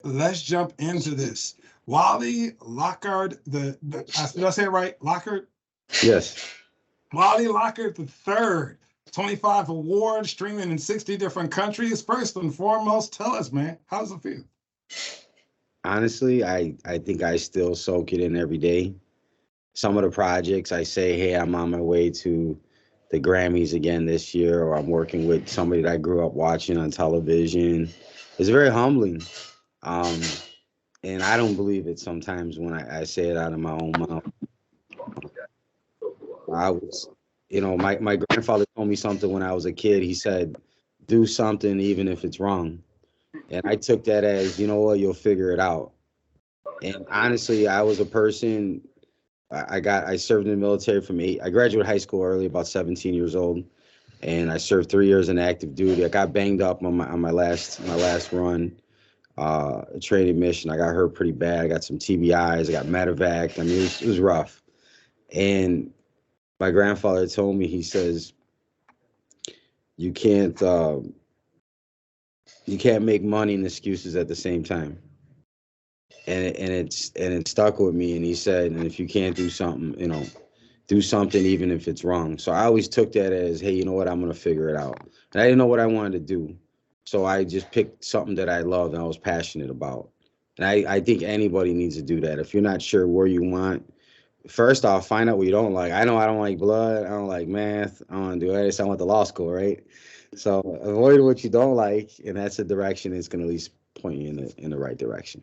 let's jump into this. Wally Lockhart, did I say it right? Lockhart? Yes. Wally Lockhart the third. 25 awards, streaming in 60 different countries. First and foremost, tell us, man, how does it feel? Honestly, I think I still soak it in every day. Some of the projects I say, hey, I'm on my way to the Grammys again this year, or I'm working with somebody that I grew up watching on television. It's very humbling. Um, and I don't believe it sometimes when I say it out of my own mouth. I was, my grandfather told me something when I was a kid. He said, do something even if it's wrong. And I took that as, you know what, you'll figure it out. And honestly, I was a person, I served in the military I graduated high school early, about 17 years old. And I served 3 years in active duty. I got banged up on my last run, training mission. I got hurt pretty bad. I got some TBIs. I got medevac. I mean, it was rough. And my grandfather told me, he says, you can't uh, you can't make money and excuses at the same time. And it stuck with me. And he said, and if you can't do something, do something even if it's wrong. So I always took that as, hey, you know what, I'm gonna figure it out. And I didn't know what I wanted to do. So I just picked something that I loved and I was passionate about. And I think anybody needs to do that. If you're not sure where you want, first off, find out what you don't like. I know I don't like blood, I don't like math, I don't want to do this, I went to law school, right? So avoid what you don't like, and that's the direction that's gonna at least point you in the right direction.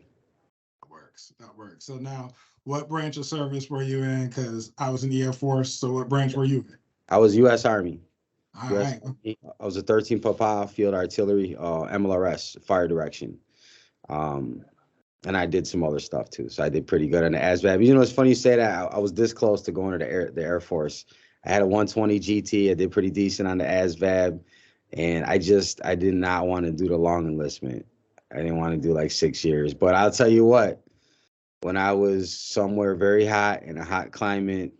That works. That works. So now, what branch of service were you in? Because I was in the Air Force. So what branch were you in? I was U.S. Army. All U.S. right. Army. I was a 13 Papa Field Artillery, MLRS, fire direction. Um, and I did some other stuff too. So I did pretty good on the ASVAB. It's funny you say that. I was this close to going to the Air Force. I had a 120 GT. I did pretty decent on the ASVAB, and I did not want to do the long enlistment. I didn't want to do like 6 years. But I'll tell you what, when I was somewhere very hot in a hot climate,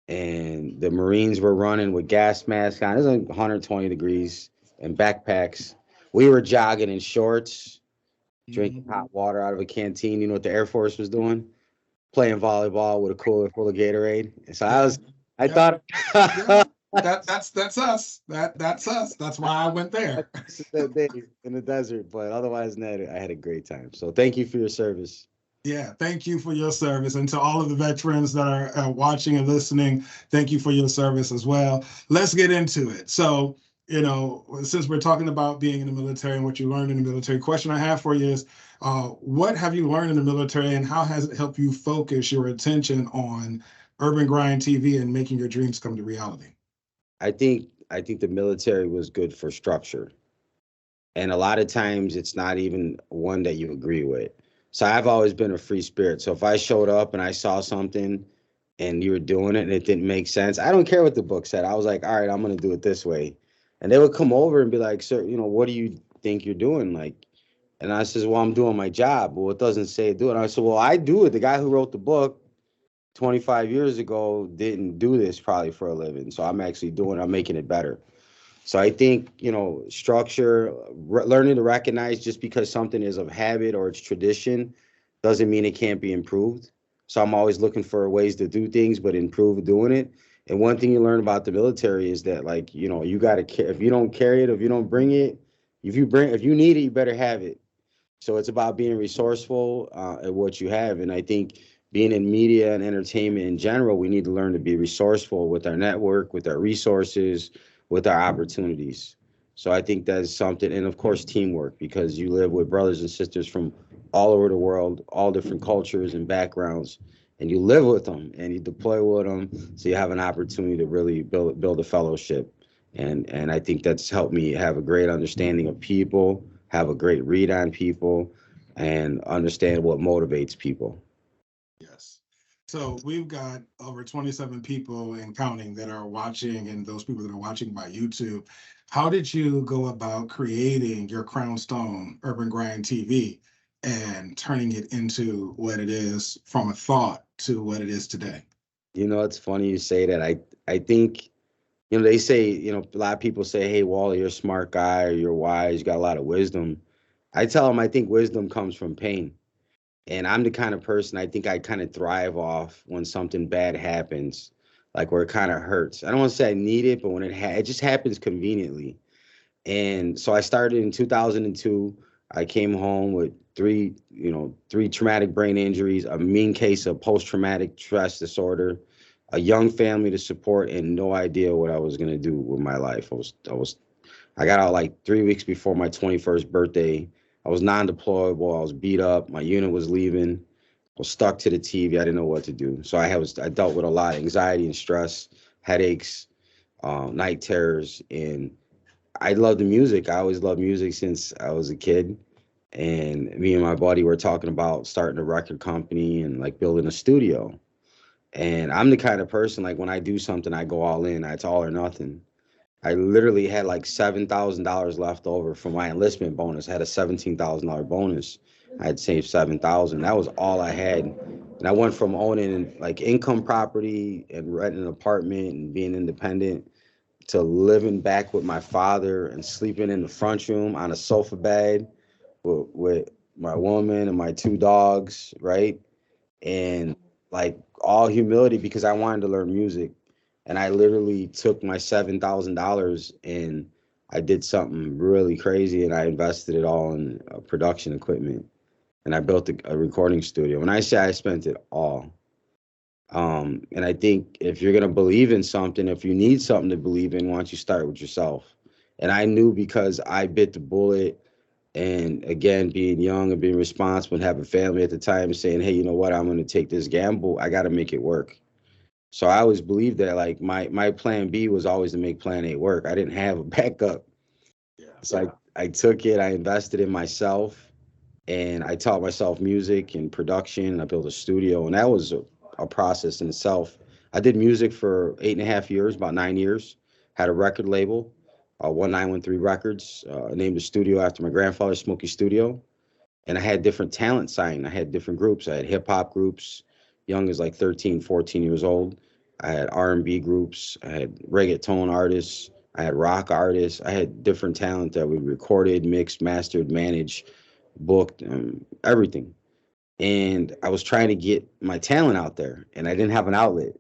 and the Marines were running with gas masks on. It was like 120 degrees and backpacks. We were jogging in shorts, drinking Mhm. hot water out of a canteen. You know what the Air Force was doing? Playing volleyball with a cooler full of Gatorade. And so Yeah. I Yeah. thought, Yeah. That's us. That's us. That's why I went there. that day in the desert, but otherwise than that, I had a great time. So thank you for your service. Yeah, thank you for your service. And to all of the veterans that are watching and listening, thank you for your service as well. Let's get into it. So, since we're talking about being in the military and what you learned in the military, question I have for you is what have you learned in the military and how has it helped you focus your attention on Urban Grind TV and making your dreams come to reality? I think the military was good for structure. And a lot of times it's not even one that you agree with. So I've always been a free spirit. So if I showed up and I saw something and you were doing it and it didn't make sense, I don't care what the book said. I was like, all right, I'm going to do it this way. And they would come over and be like, sir, what do you think you're doing? Like, and I says, well, I'm doing my job. Well, it doesn't say do it. And I said, well, I do it. The guy who wrote the book 25 years ago didn't do this probably for a living. So I'm actually doing, I'm making it better. So I think, structure, learning to recognize just because something is of habit or it's tradition doesn't mean it can't be improved. So I'm always looking for ways to do things, but improve doing it. And one thing you learn about the military is that, like, you got to care. If you don't carry it, if you don't bring it, if you need it, you better have it. So it's about being resourceful at what you have. And I think being in media and entertainment in general, we need to learn to be resourceful with our network, with our resources, with our opportunities. So I think that's something, and of course, teamwork, because you live with brothers and sisters from all over the world, all different cultures and backgrounds, and you live with them and you deploy with them. So you have an opportunity to really build a fellowship. And I think that's helped me have a great understanding of people, have a great read on people, and understand what motivates people. Yes. So we've got over 27 people and counting that are watching, and those people that are watching by YouTube. How did you go about creating your Crown Stone Urban Grind TV and turning it into what it is from a thought to what it is today? It's funny you say that. I think, they say, a lot of people say, hey, Wally, you're a smart guy, or you're wise, you got a lot of wisdom. I tell them I think wisdom comes from pain. And I'm the kind of person I think I kind of thrive off when something bad happens, like where it kind of hurts. I don't want to say I need it, but when it just happens conveniently. And so I started in 2002. I came home with three traumatic brain injuries, a mean case of post-traumatic stress disorder, a young family to support, and no idea what I was gonna do with my life. I got out like 3 weeks before my 21st birthday. I was non-deployable. I was beat up. My unit was leaving. I was stuck to the TV. I didn't know what to do. So I dealt with a lot of anxiety and stress, headaches, night terrors, and I love the music. I always loved music since I was a kid. And me and my buddy were talking about starting a record company and like building a studio. And I'm the kind of person, like when I do something, I go all in. It's all or nothing. I literally had like $7,000 left over from my enlistment bonus. I had a $17,000 bonus. I had saved 7,000. That was all I had. And I went from owning like income property and renting an apartment and being independent to living back with my father and sleeping in the front room on a sofa bed with my woman and my two dogs, right? And like all humility because I wanted to learn music. And I literally took my $7,000 and I did something really crazy and I invested it all in production equipment and I built a recording studio. When I say I spent it all, and I think if you're gonna believe in something, if you need something to believe in, why don't you start with yourself? And I knew because I bit the bullet, and again, being young and being responsible and having family at the time, saying, "Hey, you know what? I'm gonna take this gamble. I got to make it work." So I always believed that, like my plan B was always to make plan A work. I didn't have a backup, Yeah. so I took it. I invested in myself, and I taught myself music and production. I built a studio, and that was a process in itself. I did music for 8.5 years, about 9 years. Had a record label, 1913 Records. Named the studio after my grandfather, Smokey Studio. And I had different talent signed. I had different groups. I had hip hop groups, young as like 13, 14 years old. I had R&B groups. I had reggaeton artists. I had rock artists. I had different talent that we recorded, mixed, mastered, managed, booked, everything. And I was trying to get my talent out there, and I didn't have an outlet.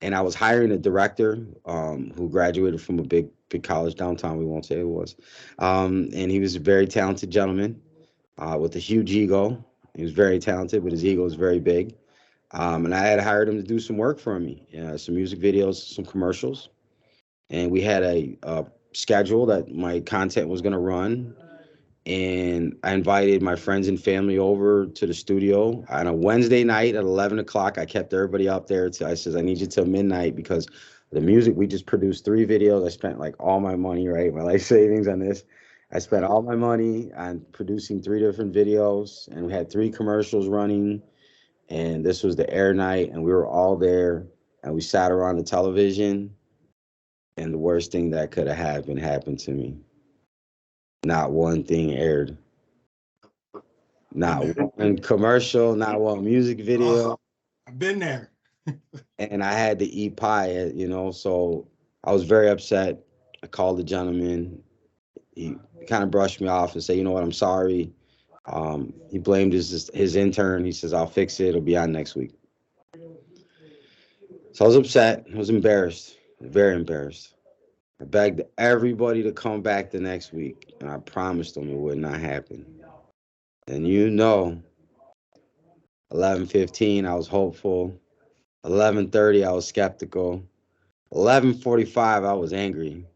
And I was hiring a director who graduated from a big college downtown. We won't say who it was, and he was a very talented gentleman with a huge ego. He was very talented, but his ego was very big. And I had hired him to do some work for me, some music videos, some commercials, and we had a schedule that my content was going to run, and I invited my friends and family over to the studio on a Wednesday night at 11 o'clock. I kept everybody up there. I says, I need you till midnight because the music, we just produced 3 videos. I spent like all my money, right? My life savings on this. I spent all my money on producing 3 different videos, and we had 3 commercials running. And this was the air night, and we were all there, and we sat around the television. And the worst thing that could have happened to me. Not one thing aired. Not one commercial, not one music video. I've been there. And I had to eat pie, so I was very upset. I called the gentleman. He kind of brushed me off and said, you know what, I'm sorry. He blamed his intern. He says, I'll fix it. It'll be on next week. So I was upset. I was embarrassed, very embarrassed. I begged everybody to come back the next week, and I promised them it would not happen. And 11:15, I was hopeful. 11:30, I was skeptical. 11:45, I was angry.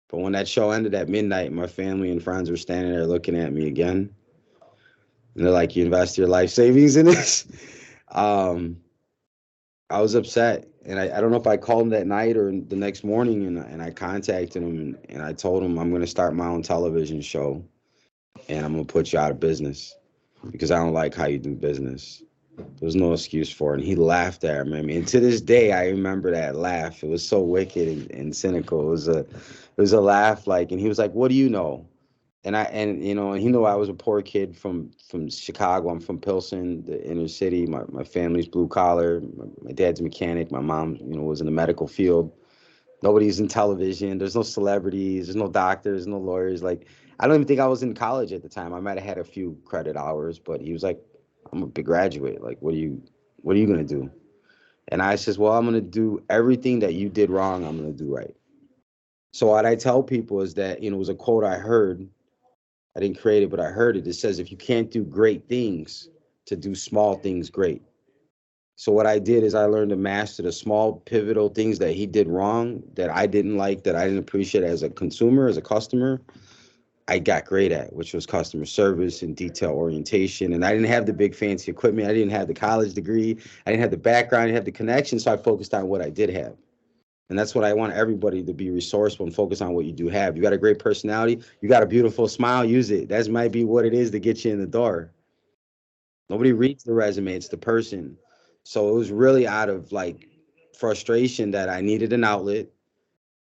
But when that show ended at midnight, my family and friends were standing there looking at me again. And they're like, you invest your life savings in this? I was upset. And I don't know if I called him that night or the next morning, and I contacted him and I told him I'm going to start my own television show and I'm going to put you out of business because I don't like how you do business. There was no excuse for it. And he laughed at me. I mean, to this day, I remember that laugh. It was so wicked and cynical. It was a laugh and he was like, what do you know? And he knew I was a poor kid from Chicago. I'm from Pilsen, the inner city. My family's blue collar. My dad's a mechanic. My mom, was in the medical field. Nobody's in television. There's no celebrities. There's no doctors, no lawyers. Like, I don't even think I was in college at the time. I might have had a few credit hours, but he was like, I'm a big graduate. Like, what are you gonna do? And I says, well, I'm gonna do everything that you did wrong, I'm gonna do right. So what I tell people is that, it was a quote I heard. I didn't create it, but I heard it. It says, if you can't do great things, to do small things great. So what I did is I learned to master the small pivotal things that he did wrong, that I didn't like, that I didn't appreciate as a consumer, as a customer. I got great at, which was customer service and detail orientation. And I didn't have the big fancy equipment. I didn't have the college degree. I didn't have the background. I didn't have the connection. So I focused on what I did have. And that's what I want everybody to be resourceful and focus on what you do have. You got a great personality. You got a beautiful smile. Use it. That might be what it is to get you in the door. Nobody reads the resume. It's the person. So it was really out of like frustration that I needed an outlet.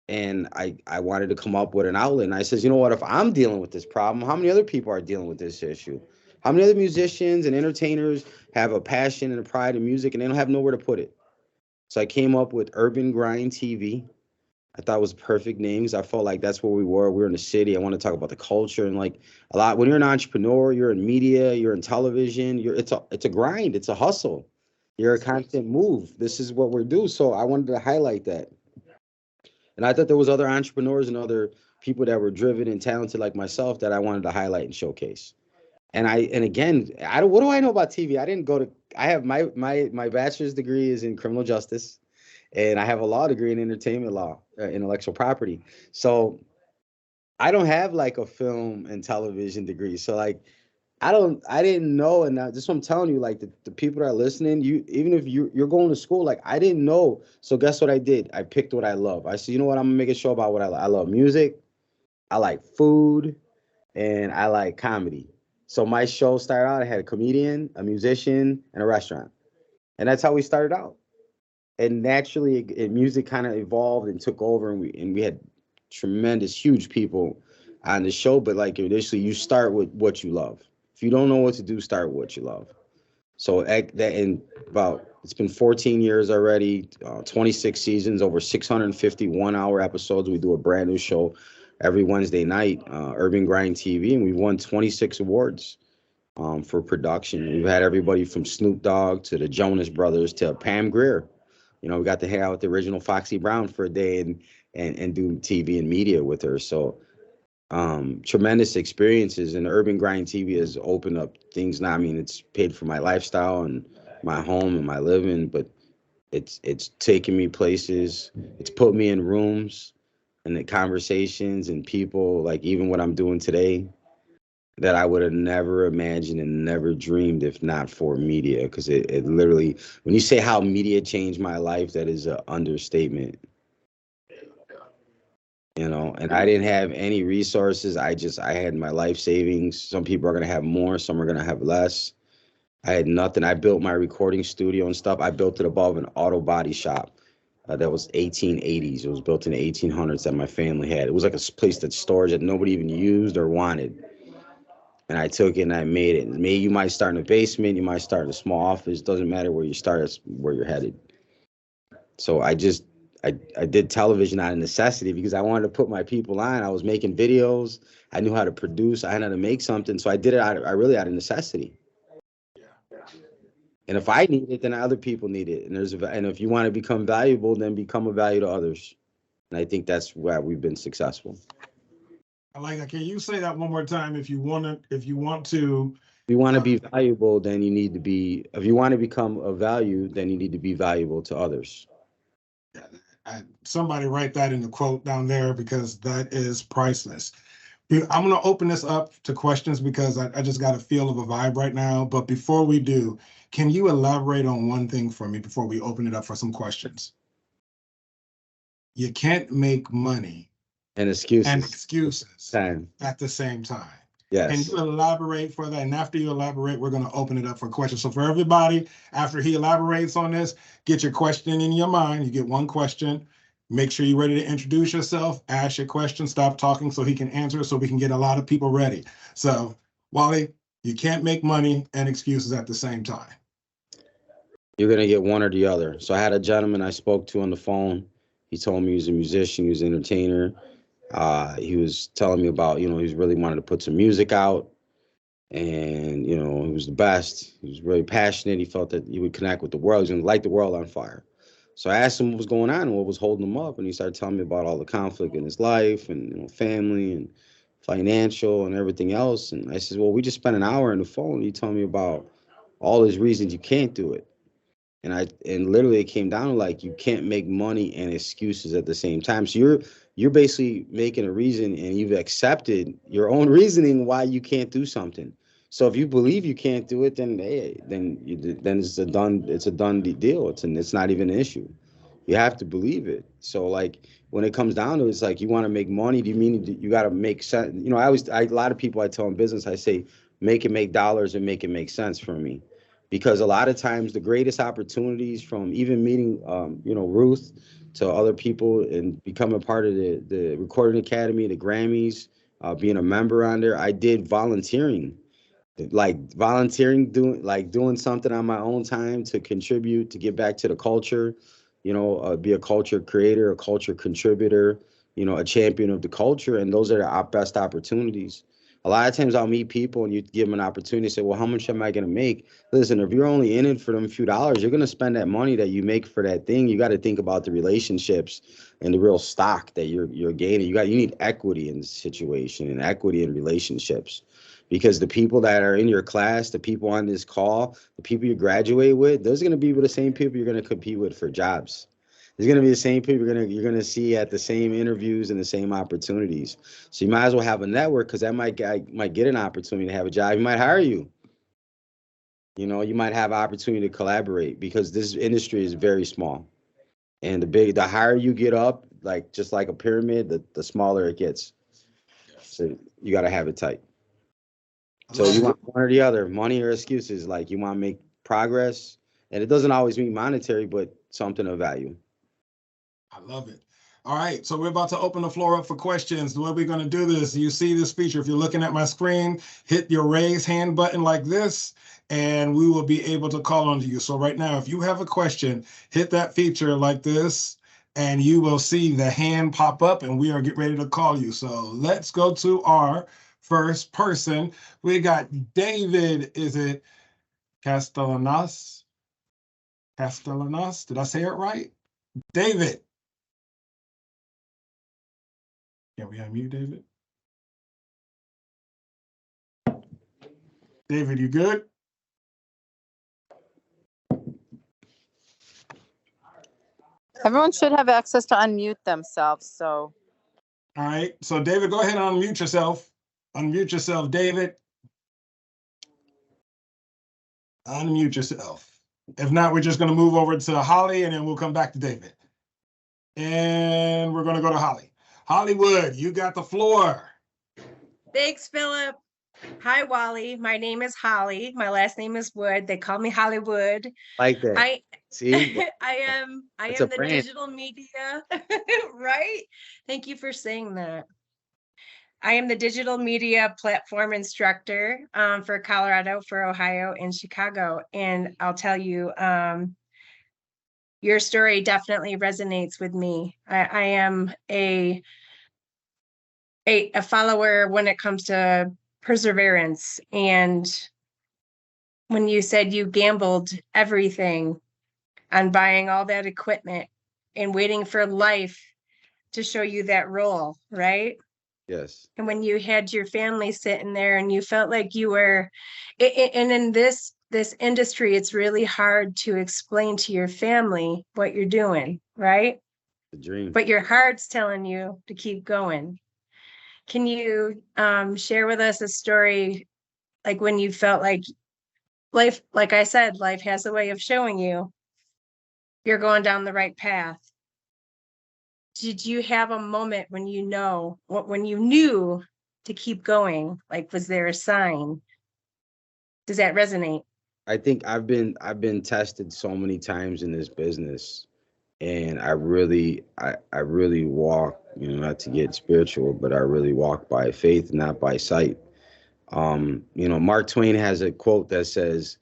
And I wanted to come up with an outlet. And I says, you know what, if I'm dealing with this problem, how many other people are dealing with this issue? How many other musicians and entertainers have a passion and a pride in music and they don't have nowhere to put it? So I came up with Urban Grind TV. I thought it was a perfect name because I felt like that's where we were. We were in the city. I want to talk about the culture and like a lot. When you're an entrepreneur, you're in media, you're in television. It's a grind. It's a hustle. You're a constant move. This is what we're doing. So I wanted to highlight that. And I thought there was other entrepreneurs and other people that were driven and talented like myself that I wanted to highlight and showcase. And again, what do I know about TV? I have my bachelor's degree is in criminal justice, and I have a law degree in entertainment law, intellectual property. So I don't have like a film and television degree. So like I didn't know, and that's what I'm telling you. Like the people that are listening, even if you're going to school, like I didn't know. So guess what I did? I picked what I love. I said, you know what? I'm gonna make a show about what I love. I love music, I like food, and I like comedy. So my show started out. I had a comedian, a musician, and a restaurant, and that's how we started out. And naturally, music kind of evolved and took over, and we had tremendous, huge people on the show. But like initially, you start with what you love. If you don't know what to do, start with what you love. So that in about it's been 14 years already, 26 seasons, over 650 1-hour episodes. We do a brand new show every Wednesday night, Urban Grind TV, and we've won 26 awards for production. We've had everybody from Snoop Dogg to the Jonas Brothers to Pam Grier. We got to hang out with the original Foxy Brown for a day and do TV and media with her. So tremendous experiences, and Urban Grind TV has opened up things now. I mean, it's paid for my lifestyle and my home and my living, but it's taken me places. It's put me in rooms and the conversations and people, like even what I'm doing today, that I would have never imagined and never dreamed if not for media. Because it literally, when you say how media changed my life, that is an understatement. And I didn't have any resources. I had my life savings. Some people are going to have more, some are going to have less. I had nothing. I built my recording studio and stuff. I built it above an auto body shop that was 1880s. It was built in the 1800s that my family had. It was like a place that storage that nobody even used or wanted. And I took it and I made it. Maybe you might start in a basement, you might start in a small office. Doesn't matter where you start, it's where you're headed. So I did television out of necessity because I wanted to put my people on. I was making videos. I knew how to produce. I knew how to make something. So I did it really out of necessity. And if I need it, then other people need it. And if you want to become valuable, then become a value to others. And I think that's why we've been successful. I like that. Can you say that one more time? If you want to. If you want to be valuable, then you need to be. If you want to become a value, then you need to be valuable to others. Somebody write that in the quote down there, because that is priceless. I'm going to open this up to questions because I just got a feel of a vibe right now. But before we do, can you elaborate on one thing for me before we open it up for some questions? You can't make money and excuses at the same time. Yes. Can you elaborate for that? And after you elaborate, we're going to open it up for questions. So for everybody, after he elaborates on this, get your question in your mind. You get one question. Make sure you're ready to introduce yourself, ask your question, stop talking so he can answer, so we can get a lot of people ready. So, Wally, you can't make money and excuses at the same time. You're going to get one or the other. So I had a gentleman I spoke to on the phone. He told me he was a musician, he was an entertainer. He was telling me about, you know, he's really wanted to put some music out, and you know, he was the best. He was really passionate. He felt that he would connect with the world. He's gonna light the world on fire. So I asked him what was going on and what was holding him up, and he started telling me about all the conflict in his life, and you know, family and financial and everything else. And I said, well, we just spent an hour on the phone. And you told me about all those reasons you can't do it. And literally it came down to like you can't make money and excuses at the same time. So you're basically making a reason, and you've accepted your own reasoning why you can't do something. So if you believe you can't do it, then hey, then it's a done deal. It's not even an issue. You have to believe it. So like when it comes down to it, it's like you want to make money. Do you mean you got to make sense? You know, a lot of people I tell in business, I say make it make dollars and make it make sense for me, because a lot of times the greatest opportunities, from even meeting you know, Ruth, to other people and becoming part of the Recording Academy, the Grammys, being a member on there. I did volunteering, doing something on my own time to contribute, to give back to the culture, you know, be a culture creator, a culture contributor, you know, a champion of the culture. And those are the best opportunities. A lot of times I'll meet people and you give them an opportunity to say, well, how much am I going to make? Listen, if you're only in it for them few dollars, you're going to spend that money that you make for that thing. You got to think about the relationships and the real stock that you're gaining. You need equity in the situation and equity in relationships, because the people that are in your class, the people on this call, the people you graduate with, those are going to be the same people you're going to compete with for jobs. There's going to be the same people you're going to see at the same interviews and the same opportunities. So you might as well have a network, because that might get an opportunity to have a job. He might hire you. You know, you might have opportunity to collaborate, because this industry is very small. And the higher you get up, like just like a pyramid, the smaller it gets. So you got to have it tight. So you want one or the other, money or excuses. Like you want to make progress, and it doesn't always mean monetary, but something of value. I love it. All right, so we're about to open the floor up for questions. The way we're going to do this, you see this feature. If you're looking at my screen, hit your raise hand button like this, and we will be able to call on you. So right now, if you have a question, hit that feature like this, and you will see the hand pop up, and we are getting ready to call you. So let's go to our first person. We got David. Is it Castellanos? Castellanos? Did I say it right? David. Can we unmute David? David, you good? Everyone should have access to unmute themselves, so. All right, so David, go ahead and unmute yourself. Unmute yourself, David. Unmute yourself. If not, we're just going to move over to Holly, and then we'll come back to David. And we're going to go to Holly. Hollywood, you got the floor. Thanks, Philip. Hi, Wally. My name is Holly. My last name is Wood. They call me Hollywood. Like that. See? I am the brand. digital media, right? Thank you for saying that. I am the digital media platform instructor for Colorado, for Ohio, and Chicago. And I'll tell you, your story definitely resonates with me. I am a follower when it comes to perseverance. And when you said you gambled everything on buying all that equipment and waiting for life to show you that role, right? Yes. And when you had your family sitting there and you felt like you were, and in this industry, it's really hard to explain to your family what you're doing, right? The dream. But your heart's telling you to keep going. Can you share with us a story, like when you felt like life, like I said, life has a way of showing you you're going down the right path? Did you have a moment when when you knew to keep going? Like, was there a sign? Does that resonate? I think I've been tested so many times in this business, and I really walk, you know, not to get spiritual, but I really walk by faith, not by sight. You know, Mark Twain has a quote that says,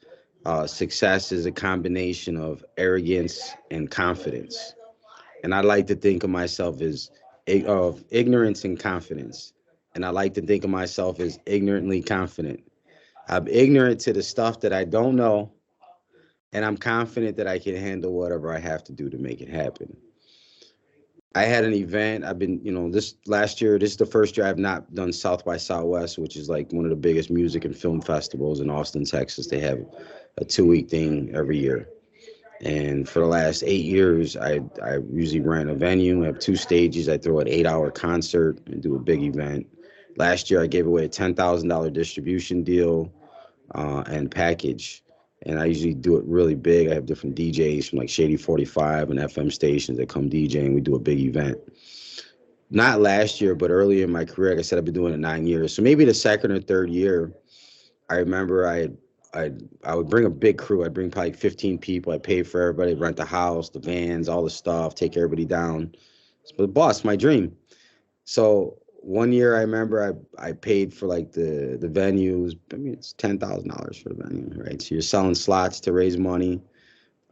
success is a combination of arrogance and confidence. And I like to think of myself as of ignorance and confidence. And I like to think of myself as ignorantly confident. I'm ignorant to the stuff that I don't know, and I'm confident that I can handle whatever I have to do to make it happen. I had an event. I've been, this last year, this is the first year I've not done South by Southwest, which is like one of the biggest music and film festivals in Austin, Texas. They have a 2-week thing every year. And for the last 8 years, I usually rent a venue. I have 2 stages. I throw an 8-hour concert and do a big event. Last year, I gave away a $10,000 distribution deal and package. And I usually do it really big. I have different DJs from like Shady 45 and FM stations that come DJ, and we do a big event. Not last year, but earlier in my career, like I said, I've been doing it 9 years. So maybe the second or third year, I remember I would bring a big crew. I'd bring probably 15 people. I'd pay for everybody, rent the house, the vans, all the stuff, take everybody down. But boss, my dream. So one year I remember I paid for like the venues. I mean, it's $10,000 for the venue, right? So you're selling slots to raise money.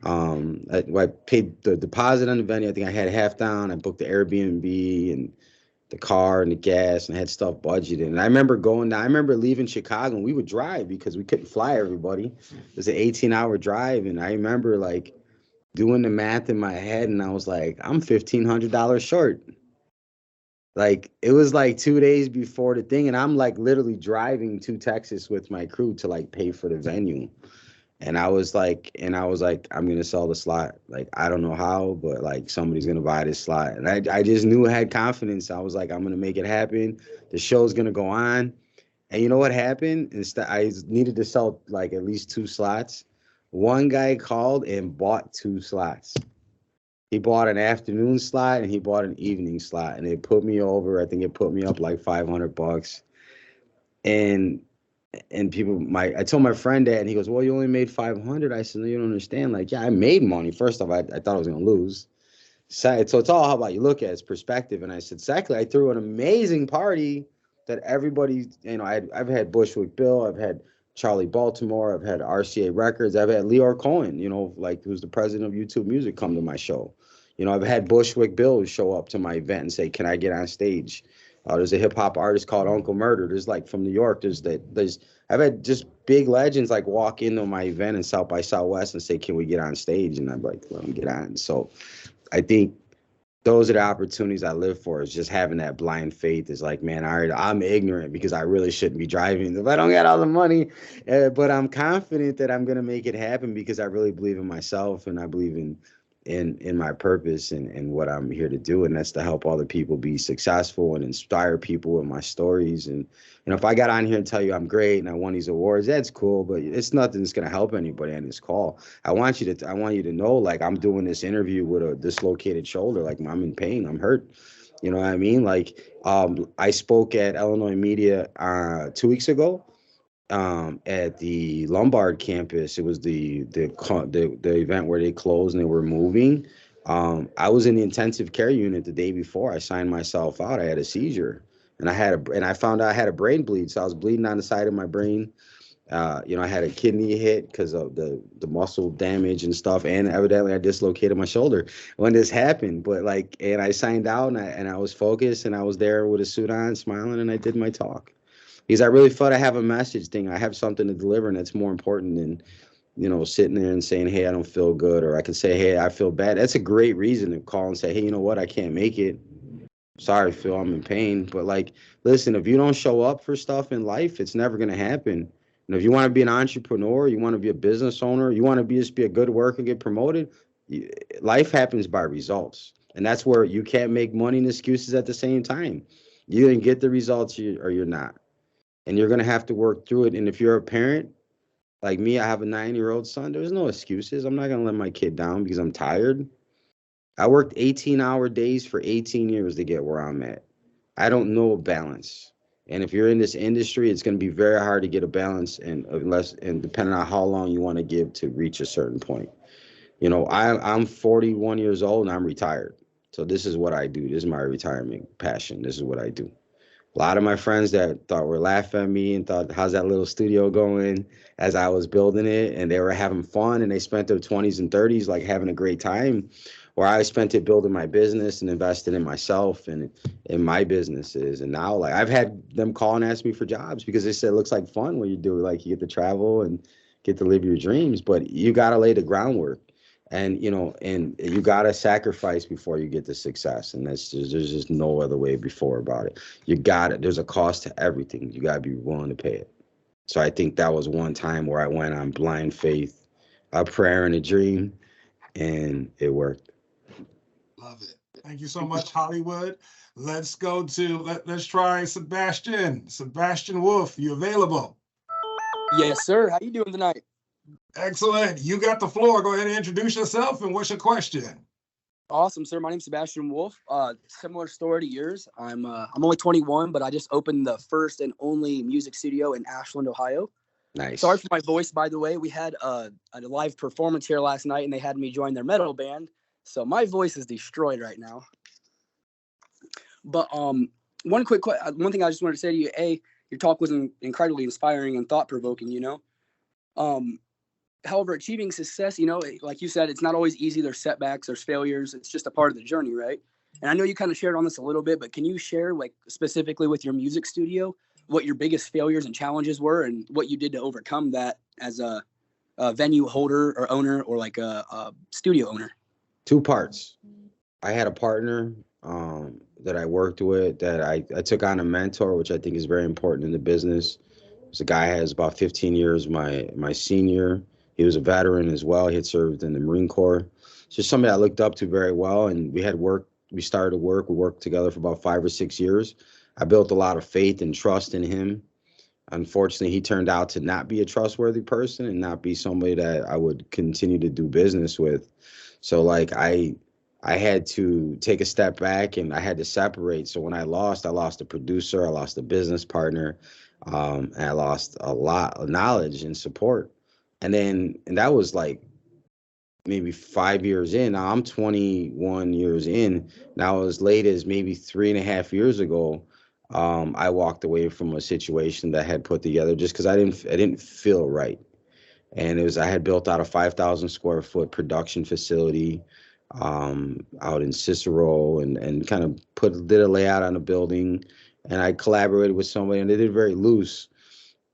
I paid the deposit on the venue. I think I had half down. I booked the Airbnb and the car and the gas, and I had stuff budgeted. And I remember I remember leaving Chicago, and we would drive because we couldn't fly everybody. It was an 18-hour drive. And I remember like doing the math in my head, and I was like, I'm $1,500 short. Like, it was like 2 days before the thing, and I'm like literally driving to Texas with my crew to like pay for the venue. And I was like, I'm going to sell the slot. Like, I don't know how, but like somebody's going to buy this slot. And I just knew I had confidence. I was like, I'm going to make it happen. The show's going to go on. And you know what happened? Instead, I needed to sell like at least 2 slots. One guy called and bought 2 slots. He bought an afternoon slot and he bought an evening slot. And it put me over. I think it put me up like $500. And I told my friend that, and he goes, well, you only made 500. I said, no, you don't understand. Like, yeah, I made money. First off, I thought I was going to lose. So it's all how about you look at it, it's perspective. And I said, secondly, I threw an amazing party that everybody, I've had Bushwick Bill, I've had Charlie Baltimore, I've had RCA Records, I've had Leor Cohen, like who's the president of YouTube Music, come to my show. I've had Bushwick Bill show up to my event and say, can I get on stage? There's a hip hop artist called Uncle Murder. There's like from New York. I've had just big legends like walk into my event in South by Southwest and say, can we get on stage? And I'm like, let them get on. So I think those are the opportunities I live for, is just having that blind faith. Is like, man, I'm ignorant because I really shouldn't be driving if I don't get all the money. But I'm confident that I'm going to make it happen because I really believe in myself, and I believe in my purpose and what I'm here to do. And that's to help other people be successful and inspire people with my stories. And if I got on here and tell you I'm great and I won these awards, that's cool, but it's nothing that's going to help anybody on this call. I want you to know, like, I'm doing this interview with a dislocated shoulder. Like, I'm in pain. I'm hurt. You know what I mean? Like, I spoke at Illinois Media 2 weeks ago. At the Lombard campus. It was the event where they closed and they were moving. I was in the intensive care unit the day before I signed myself out. I had a seizure, and I found out I had a brain bleed. So I was bleeding on the side of my brain. I had a kidney hit because of the muscle damage and stuff, and evidently I dislocated my shoulder when this happened. But and I signed out, and I was focused, and I was there with a suit on, smiling, and I did my talk. Because I really felt I have a message thing. I have something to deliver, and that's more important than, sitting there and saying, hey, I don't feel good, or I can say, hey, I feel bad. That's a great reason to call and say, hey, you know what? I can't make it. Sorry, Phil, I'm in pain. But listen, if you don't show up for stuff in life, it's never going to happen. And if you want to be an entrepreneur, you want to be a business owner, you want to just be a good worker and get promoted, life happens by results. And that's where you can't make money and excuses at the same time. You didn't get the results or you're not. And you're going to have to work through it. And if you're a parent, like me, I have a 9-year-old son. There's no excuses. I'm not going to let my kid down because I'm tired. I worked 18-hour days for 18 years to get where I'm at. I don't know a balance. And if you're in this industry, it's going to be very hard to get a balance, and depending on how long you want to give to reach a certain point. I'm 41 years old and I'm retired. So this is what I do. This is my retirement passion. This is what I do. A lot of my friends that thought were laughing at me and thought, how's that little studio going, as I was building it, and they were having fun and they spent their 20s and 30s like having a great time, where I spent it building my business and investing in myself and in my businesses. And now like I've had them call and ask me for jobs because they said it looks like fun when you do it. Like you get to travel and get to live your dreams, but you got to lay the groundwork. And and you gotta sacrifice before you get the success, and there's just no other way before about it. You got it. There's a cost to everything. You gotta be willing to pay it. So I think that was one time where I went on blind faith, a prayer and a dream, and it worked. Love it. Thank you so much, Hollywood. Let's go to let's try Sebastian. Sebastian Wolf, you available? Yes, sir. How you doing tonight? Excellent. You got the floor. Go ahead and introduce yourself and what's your question? Awesome, sir. My name's Sebastian Wolf. Similar story to yours. I'm only 21, but I just opened the first and only music studio in Ashland, Ohio. Nice. Sorry for my voice, by the way. We had a live performance here last night, and they had me join their metal band, so my voice is destroyed right now. But one thing I just wanted to say to you: your talk was incredibly inspiring and thought provoking. However, achieving success, like you said, it's not always easy. There's setbacks, there's failures. It's just a part of the journey, right? And I know you kind of shared on this a little bit, but can you share, like, specifically with your music studio, what your biggest failures and challenges were and what you did to overcome that as a venue holder or owner or like a studio owner? Two parts. I had a partner that I worked with that I took on a mentor, which I think is very important in the business. It's a guy who has about 15 years my senior. He was a veteran as well. He had served in the Marine Corps. It's just somebody I looked up to very well. And we started to work. We worked together for about 5 or 6 years. I built a lot of faith and trust in him. Unfortunately, he turned out to not be a trustworthy person and not be somebody that I would continue to do business with. So like I had to take a step back and I had to separate. So when I lost a producer, I lost a business partner, and I lost a lot of knowledge and support. And that was like maybe 5 years in. Now I'm 21 years in. Now as late as maybe 3.5 years ago, I walked away from a situation that I had put together just because I didn't feel right. And I had built out a 5,000 square foot production facility out in Cicero and kind of did a layout on a building, and I collaborated with somebody and they did very loose.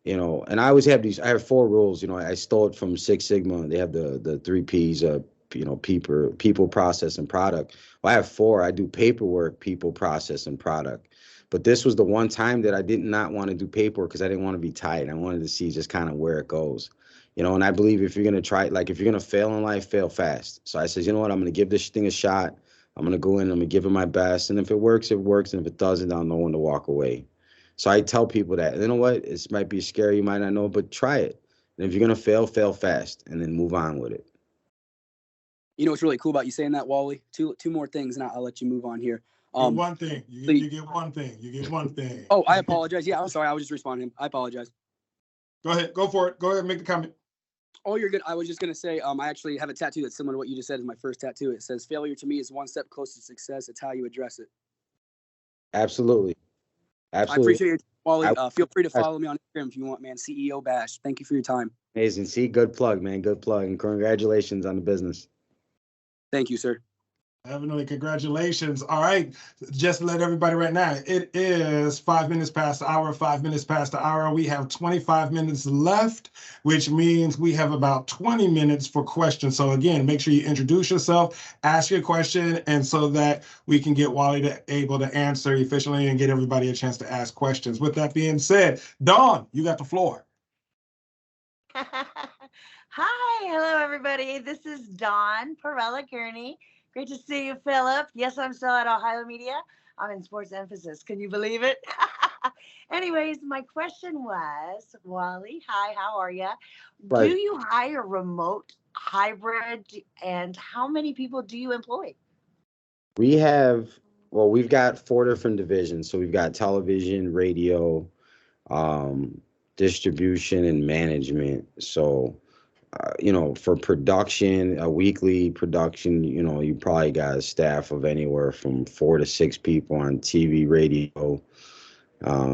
And I always have I have 4 rules. I stole it from Six Sigma. They have the 3 Ps, people, process, and product. Well, I have 4. I do paperwork, people, process, and product. But this was the one time that I did not want to do paperwork because I didn't want to be tight. I wanted to see just kind of where it goes. And I believe if you're going to try, like if you're going to fail in life, fail fast. So I said, you know what, I'm going to give this thing a shot. I'm going to go in, I'm going to give it my best. And if it works, it works. And if it doesn't, I'll know when to walk away. So I tell people that, you know what, it might be scary, you might not know, but try it. And if you're going to fail, fail fast and then move on with it. What's really cool about you saying that, Wally? Two more things, and I'll let you move on here. One thing. You get one thing. You get one thing. Oh, I apologize. Yeah, I'm sorry. I was just responding. I apologize. Go ahead. Go for it. Go ahead and make the comment. Oh, you're good. I was just going to say, I actually have a tattoo that's similar to what you just said is my first tattoo. It says, failure to me is one step closer to success. It's how you address it. Absolutely. I appreciate you, Wally. Feel free to follow me on Instagram if you want, man. CEO Bash. Thank you for your time. Amazing. See, good plug, man. Good plug. And congratulations on the business. Thank you, sir. Definitely. Congratulations. All right. Just to let everybody right now, it is 5 minutes past the hour, 5 minutes past the hour. We have 25 minutes left, which means we have about 20 minutes for questions. So again, make sure you introduce yourself, ask your question, and so that we can get Wally able to answer efficiently and get everybody a chance to ask questions. With that being said, Dawn, you got the floor. Hi, hello everybody. This is Dawn Perella Kearney. Great to see you, Philip. Yes, I'm still at Ohio Media. I'm in sports emphasis. Can you believe it? Anyways, my question was, Wally, hi, how are you? Right. Do you hire remote, hybrid, and how many people do you employ? We've got 4 different divisions. So we've got television, radio, distribution, and management. So for production, a weekly production, you probably got a staff of anywhere from 4 to 6 people on TV, radio,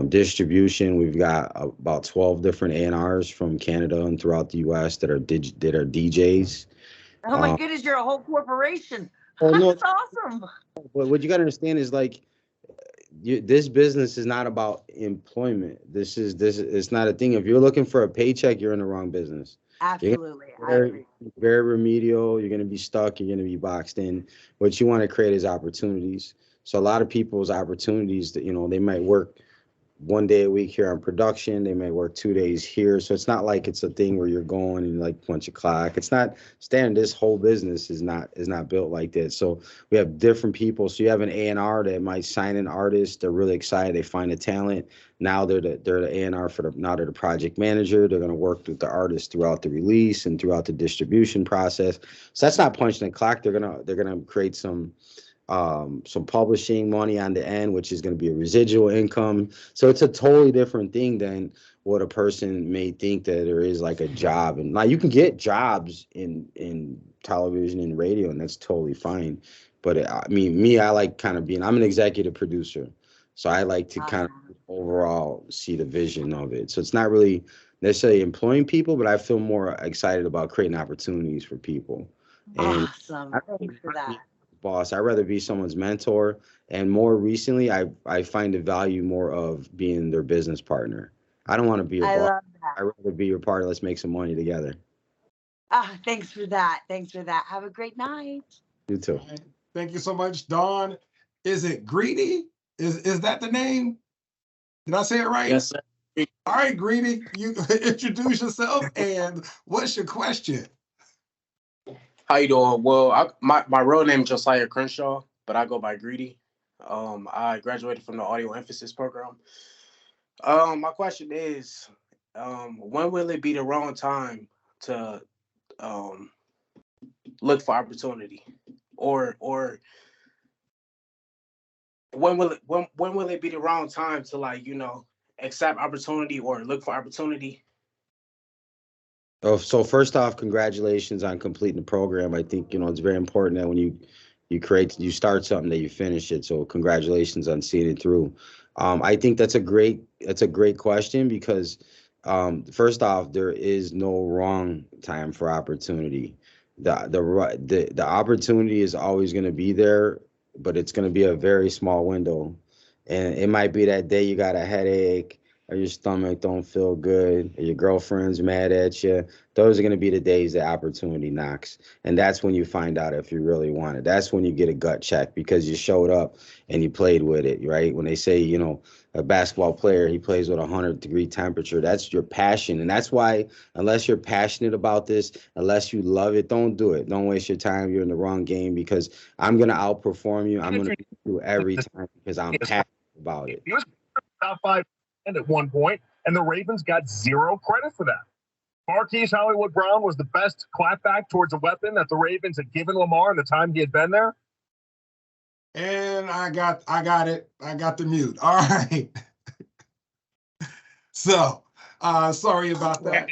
Distribution, we've got about 12 different A&Rs from Canada and throughout the US that are DJs. Oh my goodness, you're a whole corporation. Oh, no, That's awesome. but what you got to understand is like this business is not about employment. This it's not a thing. If you're looking for a paycheck, you're in the wrong business. Absolutely. I agree. Very remedial. You're going to be stuck. You're going to be boxed in. What you want to create is opportunities. So a lot of people's opportunities that, they might work 1 day a week here on production. They may work 2 days here. So it's not like it's a thing where you're going and like punch a clock. It's not standard. This whole business is not built like that. So we have different people. So you have an A&R that might sign an artist. They're really excited. They find a talent. Now they're the A&R now they're the project manager. They're going to work with the artist throughout the release and throughout the distribution process. So that's not punching a clock. They're gonna create some publishing money on the end, which is going to be a residual income. So it's a totally different thing than what a person may think that there is like a job. And now you can get jobs in television and radio, and that's totally fine. But I like kind of I'm an executive producer. So I like to kind of overall see the vision of it. So it's not really necessarily employing people, but I feel more excited about creating opportunities for people. Awesome. Thanks for that. Boss. I'd rather be someone's mentor. And more recently, I find the value more of being their business partner. I don't want to be your boss. Love that. I'd rather be your partner. Let's make some money together. Thanks for that. Thanks for that. Have a great night. You too. Thank you so much, Dawn. Is it Greedy? Is that the name? Did I say it right? Yes, sir. All right, Greedy, you introduce yourself and what's your question? How you doing? Well, my real name is Josiah Crenshaw, but I go by Greedy. I graduated from the audio emphasis program. My question is, when will it be the wrong time to look for opportunity, or when will it be the wrong time to accept opportunity or look for opportunity? Oh, so first off, congratulations on completing the program. I think, it's very important that when you start something that you finish it. So congratulations on seeing it through. I think that's a great question because first off, there is no wrong time for opportunity. The opportunity is always going to be there, but it's going to be a very small window. And it might be that day you got a headache, or your stomach don't feel good, or your girlfriend's mad at you. Those are going to be the days that opportunity knocks. And that's when you find out if you really want it. That's when you get a gut check because you showed up and you played with it, right? When they say, a basketball player, he plays with 100-degree temperature, that's your passion. And that's why, unless you're passionate about this, unless you love it, don't do it. Don't waste your time. You're in the wrong game because I'm going to outperform you. I'm going to beat you every time because I'm passionate about it. He was top 5 at one point, and the Ravens got zero credit for that. Marquise Hollywood Brown was the best clapback towards a weapon that the Ravens had given Lamar in the time he had been there. And I got it. I got the mute. All right. So, sorry about that.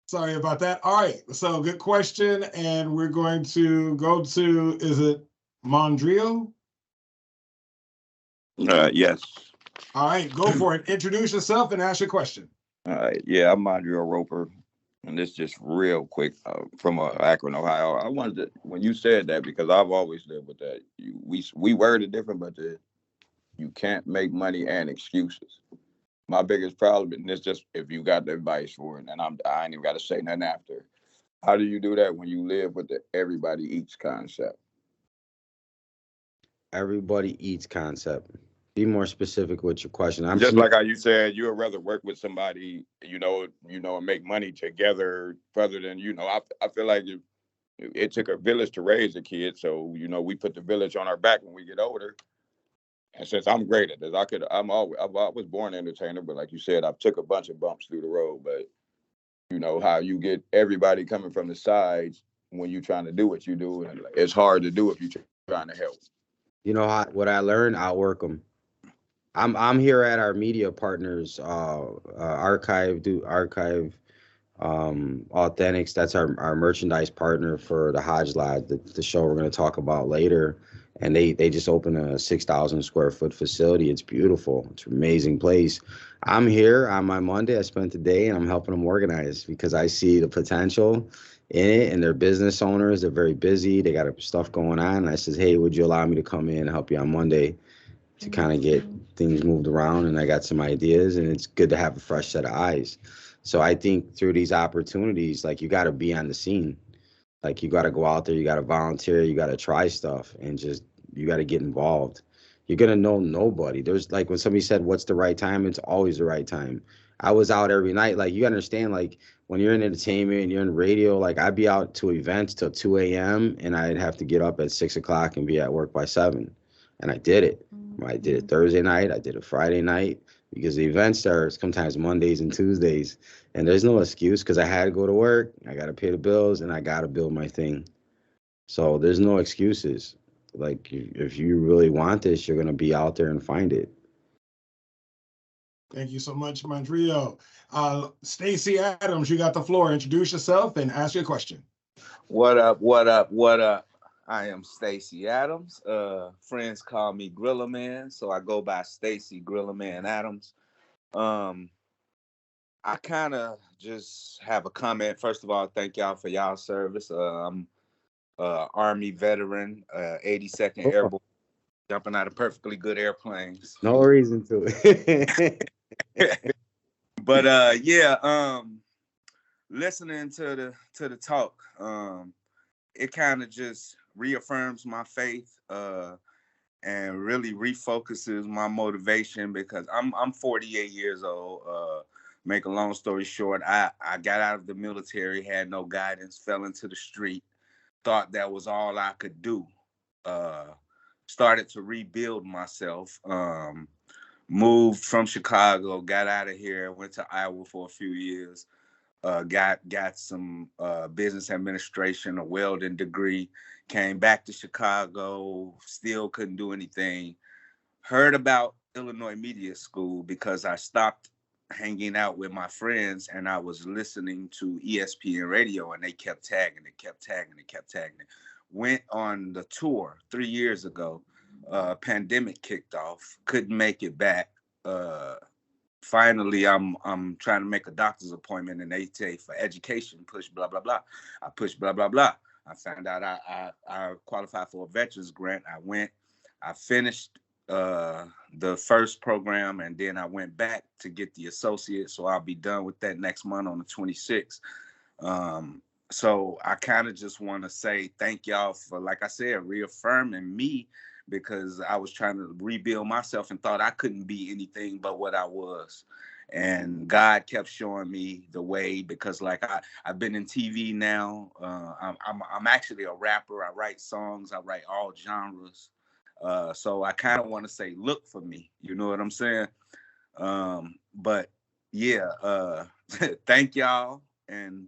Sorry about that. All right. So, good question. And we're going to go to, is it Mondrio? Yes. All right, go for it. Introduce yourself and ask your question. All right. Yeah, I'm Mondrio Roper, and this just real quick from Akron, Ohio. I wanted to, when you said that, because I've always lived with that. We worded different, but you can't make money and excuses. My biggest problem, and it's just if you got the advice for it, and I ain't even got to say nothing after. How do you do that when you live with the everybody eats concept? Everybody eats concept. Be more specific with your question. I'm just like how you said you would rather work with somebody, and make money together rather than, I feel like it took a village to raise a kid. So, we put the village on our back when we get older. And since I'm great at this, I was born an entertainer, but like you said, I've took a bunch of bumps through the road. But how you get everybody coming from the sides when you're trying to do what you do, and it's hard to do if you're trying to help. What I learned, outwork them. I'm here at our media partners, Archive Authentics. That's our merchandise partner for the Hodge Live, the show we're going to talk about later. and they just opened a 6,000 square foot facility. It's beautiful. It's an amazing place. I'm here on my Monday. I spent the day and I'm helping them organize because I see the potential in it, and they're business owners. They're very busy. They got stuff going on. And I says, hey, would you allow me to come in and help you on Monday to kind of get things moved around? And I got some ideas, and it's good to have a fresh set of eyes. So I think through these opportunities, like, you got to be on the scene. Like, you got to go out there, you got to volunteer, you got to try stuff, and just, you got to get involved. You're going to know nobody. There's, like, when somebody said, what's the right time? It's always the right time. I was out every night. Like, you gotta understand, like, when you're in entertainment and you're in radio, like, I'd be out to events till 2 a.m. and I'd have to get up at 6 o'clock and be at work by 7. And I did it. I did it Thursday night. I did it Friday night, because the events are sometimes Mondays and Tuesdays. And there's no excuse, because I had to go to work. I got to pay the bills, and I got to build my thing. So there's no excuses. Like, if you really want this, you're going to be out there and find it. Thank you so much, Montreal. Stacey Adams, you got the floor. Introduce yourself and ask your question. What up, what up, what up? I am Stacey Adams. Friends call me Griller Man, so I go by Stacey Griller Man Adams. I kind of just have a comment. First of all, thank y'all for y'all service. I'm Army veteran, 82nd Airborne, jumping out of perfectly good airplanes. No reason to it. But listening to the talk, it kind of just reaffirms my faith and really refocuses my motivation, because I'm 48 years old. Make a long story short, I got out of the military, had no guidance, fell into the street, thought that was all I could do. Started to rebuild myself. Moved from Chicago, got out of here, went to Iowa for a few years, got some business administration, a welding degree, came back to Chicago, still couldn't do anything. Heard about Illinois Media School because I stopped hanging out with my friends and I was listening to ESPN radio, and they kept tagging it. Went on the tour 3 years ago. Pandemic kicked off, couldn't make it back. Finally, I'm trying to make a doctor's appointment, and they say for education, push blah blah blah. I pushed blah blah blah. I found out I qualified for a veterans grant. I went, I finished the first program, and then I went back to get the associate. So I'll be done with that next month on the 26th. So I kind of just want to say thank y'all for, like I said, reaffirming me, because I was trying to rebuild myself and thought I couldn't be anything but what I was. And God kept showing me the way, because like I've been in TV now. I'm actually a rapper. I write songs. I write all genres. So I kind of want to say, look for me. You know what I'm saying? But yeah, thank y'all, and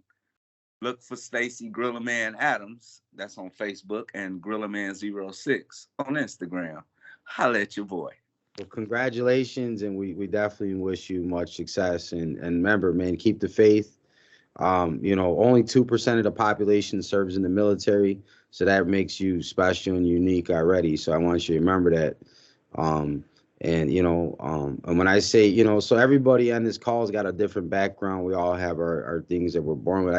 look for Stacey Grillerman Adams. That's on Facebook, and Grillerman06 on Instagram. Holla at your boy. Well, congratulations, and we definitely wish you much success. And remember, man, keep the faith. Only 2% of the population serves in the military, so that makes you special and unique already. So I want you to remember that. And when I say, so everybody on this call has got a different background. We all have our things that we're born with.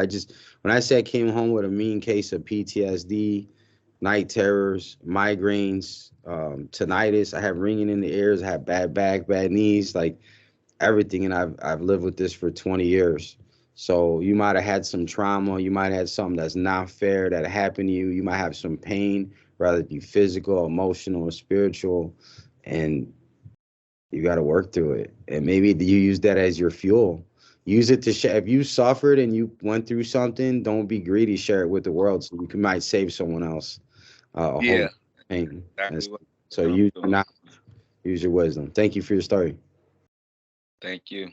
When I say I came home with a mean case of PTSD, night terrors, migraines, tinnitus, I have ringing in the ears, I have bad back, bad knees, like everything. And I've lived with this for 20 years. So you might have had some trauma. You might have had something that's not fair that happened to you. You might have some pain, whether it be physical, emotional, or spiritual. And you got to work through it. And maybe you use that as your fuel. Use it to share. If you suffered and you went through something, don't be greedy. Share it with the world, so you might save someone else. Yeah. Pain. So use your wisdom. Thank you for your story. Thank you.